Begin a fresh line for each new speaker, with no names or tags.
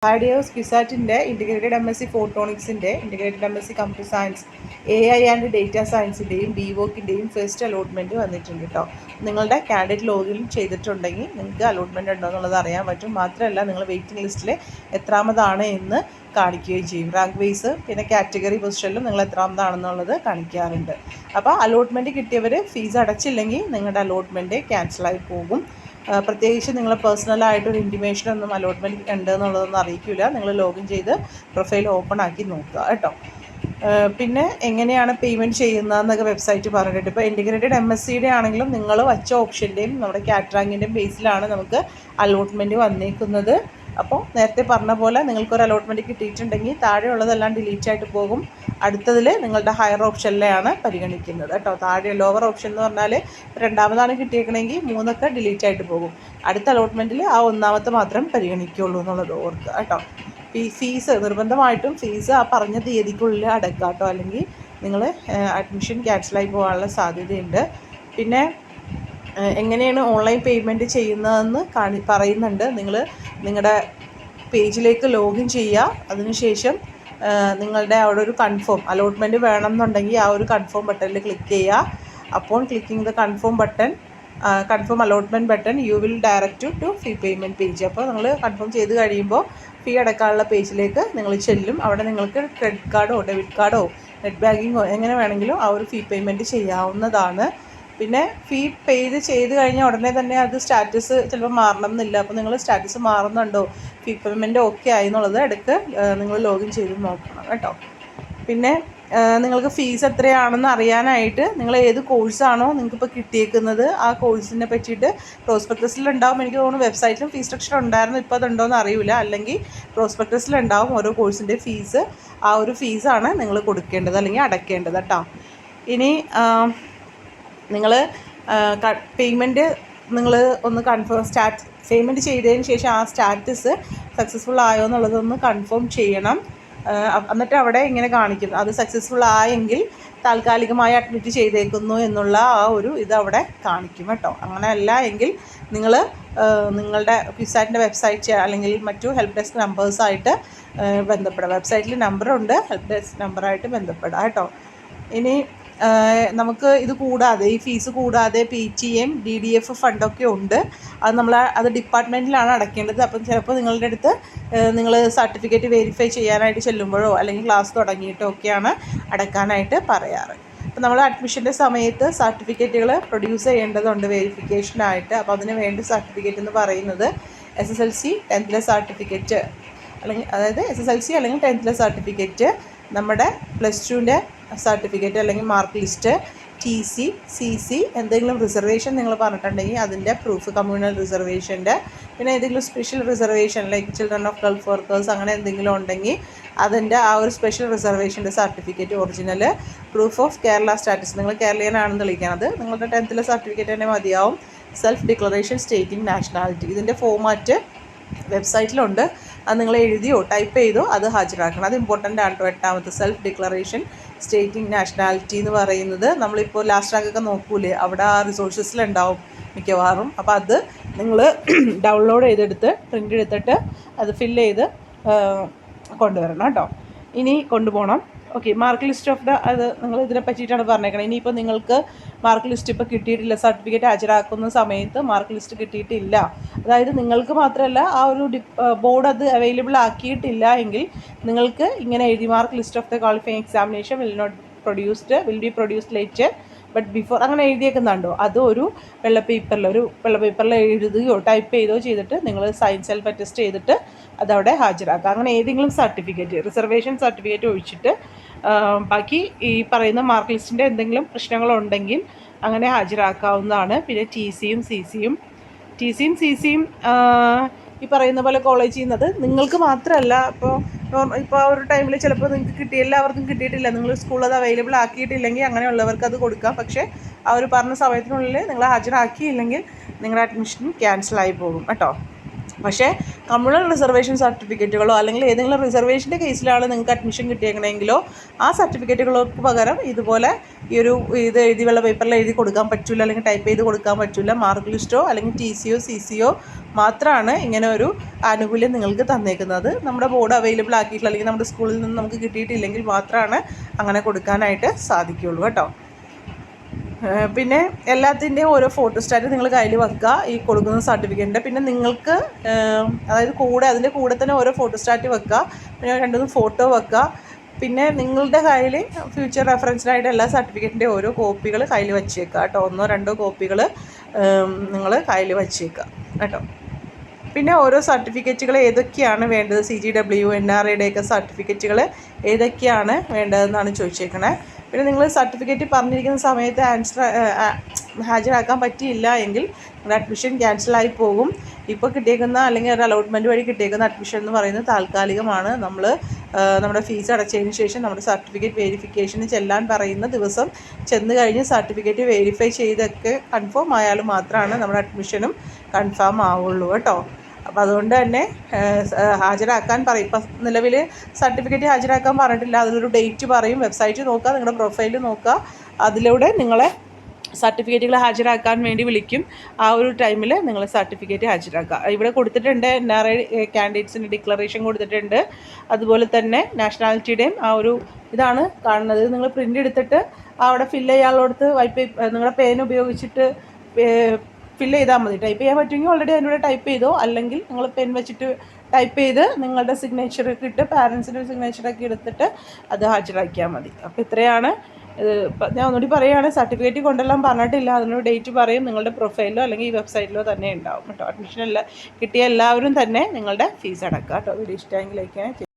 ഹാഡിയോസ് ക്യുസാറ്റിൻ്റെ integrated MSc ഫോട്ടോണിക്സിൻ്റെ integrated MSc computer science AI and data സയൻസിൻ്റെയും BVOCൻ്റെയും ഫസ്റ്റ് അലോട്ട്മെൻറ്റ് വന്നിട്ടുണ്ട് കേട്ടോ. നിങ്ങളുടെ കാൻഡിഡേറ്റ് ലോഗിൻ ചെയ്തിട്ടുണ്ടെങ്കിൽ നിങ്ങൾക്ക് അലോട്ട്മെൻറ്റ് ഉണ്ടോ എന്നുള്ളത് അറിയാൻ പറ്റും. മാത്രമല്ല നിങ്ങൾ വെയിറ്റിംഗ് ലിസ്റ്റിൽ എത്രാമതാണ് എന്ന് കാണിക്കുകയും ചെയ്യും. റാങ്ക് വൈസ് പിന്നെ കാറ്റഗറി പൊസിഷനിലും നിങ്ങൾ എത്രാമതാണെന്നുള്ളത് കാണിക്കാറുണ്ട്. അപ്പോൾ അലോട്ട്മെൻറ്റ് കിട്ടിയവർ ഫീസ് അടച്ചില്ലെങ്കിൽ നിങ്ങളുടെ അലോട്ട്മെൻറ്റ് ക്യാൻസലായി പോകും. പ്രത്യേകിച്ച് നിങ്ങൾ പേഴ്സണലായിട്ടൊരു ഇൻറ്റിമേഷനൊന്നും അലോട്ട്മെൻറ്റ് ഉണ്ട് എന്നുള്ളതൊന്നും അറിയിക്കില്ല. നിങ്ങൾ ലോഗിൻ ചെയ്ത് പ്രൊഫൈൽ ഓപ്പൺ ആക്കി നോക്കുക കേട്ടോ. പിന്നെ എങ്ങനെയാണ് പേയ്മെൻറ്റ് ചെയ്യുന്നതെന്നൊക്കെ വെബ്സൈറ്റ് പറഞ്ഞിട്ടുണ്ട്. ഇപ്പോൾ ഇൻറ്റിഗ്രേറ്റഡ് MScയുടെ ആണെങ്കിലും നിങ്ങൾ വച്ച ഓപ്ഷൻ്റെയും നമ്മുടെ കാറ്ററാങ്കിൻ്റെയും ബേസിലാണ് നമുക്ക് അലോട്ട്മെൻറ്റ് വന്നേക്കുന്നത്. അപ്പോൾ നേരത്തെ പറഞ്ഞ പോലെ നിങ്ങൾക്കൊരു അലോട്ട്മെൻറ്റ് കിട്ടിയിട്ടുണ്ടെങ്കിൽ താഴെയുള്ളതെല്ലാം ഡിലീറ്റ് ആയിട്ട് പോകും. അടുത്തതിൽ നിങ്ങളുടെ ഹയർ ഓപ്ഷനിലെയാണ് പരിഗണിക്കുന്നത് കേട്ടോ. താഴെ ലോവർ ഓപ്ഷൻ എന്ന് പറഞ്ഞാൽ രണ്ടാമതാണ് കിട്ടിയേക്കണമെങ്കിൽ 3 ഡിലീറ്റ് ആയിട്ട് പോകും. അടുത്ത അലോട്ട്മെൻറ്റിൽ ആ ഒന്നാമത്തെ മാത്രം പരിഗണിക്കുകയുള്ളൂ എന്നുള്ളത് ഓർക്കുക കേട്ടോ. ഫീസ് നിർബന്ധമായിട്ടും ഫീസ് ആ പറഞ്ഞ തീയതിക്കുള്ളിൽ അടക്കുക കേട്ടോ. അല്ലെങ്കിൽ നിങ്ങൾ അഡ്മിഷൻ ക്യാൻസലായി പോകാനുള്ള സാധ്യതയുണ്ട്. പിന്നെ എങ്ങനെയാണ് ഓൺലൈൻ പേയ്മെൻറ്റ് ചെയ്യുന്നതെന്ന് പറയുന്നുണ്ട്. നിങ്ങൾ നിങ്ങളുടെ പേജിലേക്ക് ലോഗിൻ ചെയ്യുക. അതിനുശേഷം നിങ്ങളുടെ അവിടെ ഒരു കൺഫേം അലോട്ട്മെൻറ്റ് വേണമെന്നുണ്ടെങ്കിൽ ആ ഒരു കൺഫേം ബട്ടണിൽ ക്ലിക്ക് ചെയ്യുക. അപ്പോൾ clicking the confirm allotment button you will direct to fee payment page. അപ്പോൾ നിങ്ങൾ കൺഫേം ചെയ്ത് കഴിയുമ്പോൾ ഫീ അടക്കാനുള്ള പേജിലേക്ക് നിങ്ങൾ ചെല്ലും. അവിടെ നിങ്ങൾക്ക് ക്രെഡിറ്റ് കാർഡോ ഡെബിറ്റ് കാർഡോ നെറ്റ് ബാങ്കിങ്ങോ എങ്ങനെ വേണമെങ്കിലും ആ ഒരു ഫീ പേയ്മെൻറ്റ് ചെയ്യാവുന്നതാണ്. പിന്നെ ഫീ ചെയ്ത് കഴിഞ്ഞാൽ ഉടനെ തന്നെ അത് സ്റ്റാറ്റസ് ചിലപ്പോൾ മാറണം എന്നില്ല. അപ്പോൾ നിങ്ങൾ സ്റ്റാറ്റസ് മാറുന്നുണ്ടോ, ഫീ പേയ്മെൻറ്റ് ഓക്കെ ആയി എന്നുള്ളത് ഇടയ്ക്ക് നിങ്ങൾ ലോഗിൻ ചെയ്ത് നോക്കണം കേട്ടോ. പിന്നെ നിങ്ങൾക്ക് ഫീസ് എത്രയാണെന്ന് അറിയാനായിട്ട് നിങ്ങൾ ഏത് കോഴ്സാണോ നിങ്ങൾക്കിപ്പോൾ കിട്ടിയേക്കുന്നത് ആ കോഴ്സിനെ പറ്റിയിട്ട് പ്രോസ്പെക്ടസിലുണ്ടാവും. എനിക്ക് തോന്നുന്നു വെബ്സൈറ്റിലും ഫീസ് സ്ട്രക്ചർ ഉണ്ടായിരുന്നു, ഇപ്പോൾ അതുണ്ടോ എന്ന് അറിയില്ല. അല്ലെങ്കിൽ പ്രോസ്പെക്ടസിലുണ്ടാവും ഓരോ കോഴ്സിൻ്റെ ഫീസ്. ആ ഒരു ഫീസാണ് നിങ്ങൾ കൊടുക്കേണ്ടത് അല്ലെങ്കിൽ അടയ്ക്കേണ്ടത് കേട്ടോ. ഇനി നിങ്ങൾ പേയ്മെൻറ്റ് നിങ്ങൾ ഒന്ന് പേയ്മെൻറ്റ് ചെയ്തതിന് ശേഷം ആ സ്റ്റാറ്റസ് സക്സസ്ഫുൾ ആയോ എന്നുള്ളതൊന്ന് കൺഫേം ചെയ്യണം. എന്നിട്ട് അവിടെ ഇങ്ങനെ കാണിക്കും അത് സക്സസ്ഫുൾ ആയെങ്കിൽ താൽക്കാലികമായി അഡ്മിറ്റ് ചെയ്തേക്കുന്നു എന്നുള്ള ആ ഒരു ഇത് അവിടെ കാണിക്കും കേട്ടോ. അങ്ങനെയല്ല എങ്കിൽ നിങ്ങൾ നിങ്ങളുടെ ക്യുസാറ്റിൻ്റെ വെബ്സൈറ്റ് അല്ലെങ്കിൽ മറ്റു ഹെൽപ്പ് ഡെസ്ക് നമ്പേഴ്സായിട്ട് ബന്ധപ്പെടാം. വെബ്സൈറ്റിൽ നമ്പറുണ്ട്, ഹെൽപ്പ് ഡെസ്ക് നമ്പറായിട്ട് ബന്ധപ്പെടാം കേട്ടോ. ഇനി നമുക്ക് ഇത് കൂടാതെ ഈ ഫീസ് കൂടാതെ PTM DDF ഫണ്ടൊക്കെ ഉണ്ട്. അത് ഡിപ്പാർട്ട്മെൻറ്റിലാണ് അടയ്ക്കേണ്ടത്. അപ്പം ചിലപ്പോൾ നിങ്ങളുടെ അടുത്ത് നിങ്ങൾ സർട്ടിഫിക്കറ്റ് വെരിഫൈ ചെയ്യാനായിട്ട് ചെല്ലുമ്പോഴോ അല്ലെങ്കിൽ ക്ലാസ് തുടങ്ങിയിട്ടോ ഒക്കെയാണ് അടയ്ക്കാനായിട്ട് പറയാറ്. അപ്പോൾ നമ്മൾ അഡ്മിഷൻ്റെ സമയത്ത് സർട്ടിഫിക്കറ്റുകൾ പ്രൊഡ്യൂസ് ചെയ്യേണ്ടതുണ്ട് വെരിഫിക്കേഷനായിട്ട്. അപ്പോൾ അതിന് വേണ്ടി സർട്ടിഫിക്കറ്റ് എന്ന് പറയുന്നത് SSLC 10th സർട്ടിഫിക്കറ്റ് അല്ലെങ്കിൽ അതായത് SSLC അല്ലെങ്കിൽ 10th സർട്ടിഫിക്കറ്റ്, നമ്മുടെ +2ൻ്റെ സർട്ടിഫിക്കറ്റ് അല്ലെങ്കിൽ മാർക്ക് ലിസ്റ്റ്, TC CC എന്തെങ്കിലും റിസർവേഷൻ നിങ്ങൾ പറഞ്ഞിട്ടുണ്ടെങ്കിൽ അതിൻ്റെ പ്രൂഫ്, കമ്മ്യൂണൽ റിസർവേഷൻ്റെ, പിന്നെ ഏതെങ്കിലും special reservation like children of Gulf workers അങ്ങനെ എന്തെങ്കിലും ഉണ്ടെങ്കിൽ അതിൻ്റെ ആ ഒരു സ്പെഷ്യൽ റിസർവേഷൻ്റെ certificate original, proof of Kerala status നിങ്ങൾ കേരളീയനാണെന്ന് തെളിയിക്കുന്നത് നിങ്ങളുടെ 10th സർട്ടിഫിക്കറ്റ് തന്നെ മതിയാവും. സെൽഫ് ഡിക്ലറേഷൻ സ്റ്റേറ്റിംഗ് നാഷണാലിറ്റി ഇതിൻ്റെ ഫോമാറ്റ് വെബ്സൈറ്റിലുണ്ട്. അത് നിങ്ങൾ എഴുതിയോ ടൈപ്പ് ചെയ്തോ അത് ഹാജരാക്കണം. അത് ഇമ്പോർട്ടൻ്റ് ആണ്. 8ാമത്തെ സെൽഫ് ഡിക്ലറേഷൻ സ്റ്റേറ്റിംഗ് നാഷണാലിറ്റി എന്ന് പറയുന്നത് നമ്മളിപ്പോൾ ലാസ്റ്റ് റാങ്കൊക്കെ നോക്കൂലേ, അവിടെ ആ റിസോഴ്സസിലുണ്ടാവും മിക്കവാറും. അപ്പോൾ അത് നിങ്ങൾ ഡൗൺലോഡ് ചെയ്തെടുത്ത് പ്രിൻ്റ് എടുത്തിട്ട് അത് ഫില്ല് ചെയ്ത് കൊണ്ടുവരണം കേട്ടോ. ഇനി കൊണ്ടുപോകണം. ഓക്കെ, മാർക്ക് ലിസ്റ്റ് ഓഫ് അത് നിങ്ങൾ ഇതിനെ പറ്റിയിട്ടാണ് പറഞ്ഞേക്കണം. ഇനിയിപ്പോൾ നിങ്ങൾക്ക് മാർക്ക് ലിസ്റ്റ് ഇപ്പോൾ കിട്ടിയിട്ടില്ല, സർട്ടിഫിക്കറ്റ് ഹാജരാക്കുന്ന സമയത്ത് മാർക്ക് ലിസ്റ്റ് കിട്ടിയിട്ടില്ല, അതായത് നിങ്ങൾക്ക് മാത്രമല്ല ആ ഒരു ബോർഡ് അത് അവൈലബിൾ ആക്കിയിട്ടില്ല എങ്കിൽ നിങ്ങൾക്ക് ഇങ്ങനെ എഴുതി mark list of the qualifying examination will be produced later but before അങ്ങനെ എഴുതിയേക്കുന്നുണ്ടോ അത് ഒരു വെള്ള പേപ്പറിൽ എഴുതുകയോ ടൈപ്പ് ചെയ്തോ ചെയ്തിട്ട് നിങ്ങൾ സെൽഫ് അറ്റസ്റ്റ് ചെയ്തിട്ട് അതവിടെ ഹാജരാക്കുക. അങ്ങനെ ഏതെങ്കിലും സർട്ടിഫിക്കറ്റ്, റിസർവേഷൻ സർട്ടിഫിക്കറ്റ് ഒഴിച്ചിട്ട് ബാക്കി ഈ പറയുന്ന മാർക്ക് ലിസ്റ്റിൻ്റെ എന്തെങ്കിലും പ്രശ്നങ്ങളുണ്ടെങ്കിൽ അങ്ങനെ ഹാജരാക്കാവുന്നതാണ്. പിന്നെ TCയും CCയും ഈ പറയുന്ന പോലെ കോളേജ് ചെയ്യുന്നത് നിങ്ങൾക്ക് മാത്രമല്ല. ഇപ്പോൾ ആ ഒരു ടൈമിൽ ചിലപ്പോൾ നിങ്ങൾക്ക് എല്ലാവർക്കും കിട്ടിയിട്ടില്ല, നിങ്ങൾ സ്കൂളിൽ അത് അവൈലബിൾ ആക്കിയിട്ടില്ലെങ്കിൽ അങ്ങനെയുള്ളവർക്ക് അത് കൊടുക്കാം. പക്ഷേ ആ ഒരു പറഞ്ഞ സമയത്തിനുള്ളിൽ നിങ്ങൾ ഹാജരാക്കിയില്ലെങ്കിൽ നിങ്ങളുടെ അഡ്മിഷൻ ക്യാൻസലായി പോകും കേട്ടോ. പക്ഷേ കമ്മ്യൂണൽ റിസർവേഷൻ സർട്ടിഫിക്കറ്റുകളോ അല്ലെങ്കിൽ ഏതെങ്കിലും റിസർവേഷൻ്റെ കേസിലാണ് നിങ്ങൾക്ക് അഡ്മിഷൻ കിട്ടിയേക്കണമെങ്കിലോ ആ സർട്ടിഫിക്കറ്റുകൾക്ക് പകരം ഇതുപോലെ ഇത് എഴുതിയുള്ള പേപ്പറിൽ എഴുതി കൊടുക്കാൻ പറ്റില്ല, അല്ലെങ്കിൽ ടൈപ്പ് ചെയ്ത് കൊടുക്കാൻ പറ്റില്ല. മാർക്ക് ലിസ്റ്റോ അല്ലെങ്കിൽ TCയോ CCയോ മാത്രമാണ് ഇങ്ങനെ ഒരു ആനുകൂല്യം നിങ്ങൾക്ക് തന്നേക്കുന്നത്. നമ്മുടെ ബോർഡ് അവൈലബിൾ ആക്കിയിട്ടില്ല, അല്ലെങ്കിൽ നമ്മുടെ സ്കൂളിൽ നിന്ന് നമുക്ക് കിട്ടിയിട്ടില്ലെങ്കിൽ മാത്രമാണ് അങ്ങനെ കൊടുക്കാനായിട്ട് സാധിക്കുകയുള്ളൂ കേട്ടോ. പിന്നെ എല്ലാത്തിൻ്റെയും ഓരോ ഫോട്ടോസ്റ്റാറ്റ് നിങ്ങൾ കയ്യിൽ വെക്കുക ഈ കൊടുക്കുന്ന സർട്ടിഫിക്കറ്റിൻ്റെ. പിന്നെ നിങ്ങൾക്ക് അതായത് അതിൻ്റെ കൂടെ തന്നെ ഓരോ ഫോട്ടോസ്റ്റാറ്റ് വെക്കുക, പിന്നെ 2-3 ഫോട്ടോ വെക്കുക. പിന്നെ നിങ്ങളുടെ കയ്യിൽ ഫ്യൂച്ചർ റെഫറൻസിനായിട്ട് എല്ലാ സർട്ടിഫിക്കറ്റിൻ്റെ ഓരോ കോപ്പികൾ കയ്യിൽ വെച്ചേക്കുക കേട്ടോ. 1-2 കോപ്പികൾ നിങ്ങൾ കയ്യിൽ വെച്ചേക്കുക കേട്ടോ. പിന്നെ ഓരോ സർട്ടിഫിക്കറ്റുകൾ ഏതൊക്കെയാണ് വേണ്ടത്, CGW NRAയുടെയൊക്കെ സർട്ടിഫിക്കറ്റുകൾ ഏതൊക്കെയാണ് വേണ്ടതെന്നാണ് ചോദിച്ചേക്കണേ. പിന്നെ നിങ്ങൾ സർട്ടിഫിക്കറ്റ് പറഞ്ഞിരിക്കുന്ന സമയത്ത് ഹാജരാക്കാൻ പറ്റിയില്ല എങ്കിൽ നിങ്ങളുടെ അഡ്മിഷൻ ക്യാൻസലായി പോകും. ഇപ്പോൾ കിട്ടിയേക്കുന്ന അല്ലെങ്കിൽ ഒരു അലോട്ട്മെൻറ്റ് വഴി കിട്ടിയേക്കുന്ന അഡ്മിഷൻ എന്ന് പറയുന്നത് താൽക്കാലികമാണ്. നമ്മുടെ ഫീസ് അടച്ചതിന് ശേഷം നമ്മുടെ സർട്ടിഫിക്കറ്റ് വെരിഫിക്കേഷന് ചെല്ലാൻ പറയുന്ന ദിവസം ചെന്ന് കഴിഞ്ഞ് സർട്ടിഫിക്കറ്റ് വെരിഫൈ ചെയ്തൊക്കെ കൺഫേം ആയാലും മാത്രമാണ് നമ്മുടെ അഡ്മിഷനും കൺഫേം ആവുള്ളൂ കേട്ടോ. അപ്പോൾ അതുകൊണ്ട് തന്നെ ഹാജരാക്കാൻ പറയും. ഇപ്പം നിലവിൽ സർട്ടിഫിക്കറ്റ് ഹാജരാക്കാൻ പറഞ്ഞിട്ടില്ല, അതിലൊരു ഡേറ്റ് പറയും. വെബ്സൈറ്റ് നോക്കുക, നിങ്ങളുടെ പ്രൊഫൈൽ നോക്കുക, അതിലൂടെ നിങ്ങളെ സർട്ടിഫിക്കറ്റുകൾ ഹാജരാക്കാൻ വേണ്ടി വിളിക്കും. ആ ഒരു ടൈമിൽ നിങ്ങൾ സർട്ടിഫിക്കറ്റ് ഹാജരാക്കുക. ഇവിടെ കൊടുത്തിട്ടുണ്ട് NRA കാൻഡിഡേറ്റ്സിൻ്റെ ഡിക്ലറേഷൻ കൊടുത്തിട്ടുണ്ട്. അതുപോലെ തന്നെ നാഷണാലിറ്റിയുടെയും ആ ഒരു ഇതാണ് കാണുന്നത്. നിങ്ങൾ പ്രിൻ്റ് എടുത്തിട്ട് അവിടെ ഫില്ല് ചെയ്യാനുള്ളടത്ത് നിങ്ങളുടെ പേൻ ഉപയോഗിച്ചിട്ട് ഫില്ല് ചെയ്താൽ മതി. ടൈപ്പ് ചെയ്യാൻ പറ്റുമെങ്കിൽ ഓൾറെഡി അതിൻ്റെ കൂടെ ടൈപ്പ് ചെയ്തോ, അല്ലെങ്കിൽ നിങ്ങൾ പെൻ വെച്ചിട്ട് ടൈപ്പ് ചെയ്ത് നിങ്ങളുടെ സിഗ്നേച്ചറൊക്കെ ഇട്ട് പാരൻസിൻ്റെ സിഗ്നേച്ചറൊക്കെ എടുത്തിട്ട് അത് ഹാജരാക്കിയാൽ മതി. അപ്പോൾ ഇത്രയാണ്. ഞാൻ ഒന്നുകൂടി പറയുകയാണ്, സർട്ടിഫിക്കറ്റ് കൊണ്ടെല്ലാം പറഞ്ഞിട്ടില്ല, അതിനൊരു ഡേറ്റ് പറയും. നിങ്ങളുടെ പ്രൊഫൈലിലോ അല്ലെങ്കിൽ ഈ വെബ്സൈറ്റിലോ തന്നെ ഉണ്ടാവും കേട്ടോ. അഡ്മിഷൻ കിട്ടിയ എല്ലാവരും തന്നെ നിങ്ങളുടെ ഫീസ് അടക്കുക കേട്ടോ. വീഡിയോ ഇഷ്ടമെങ്കിൽ ലൈക്ക്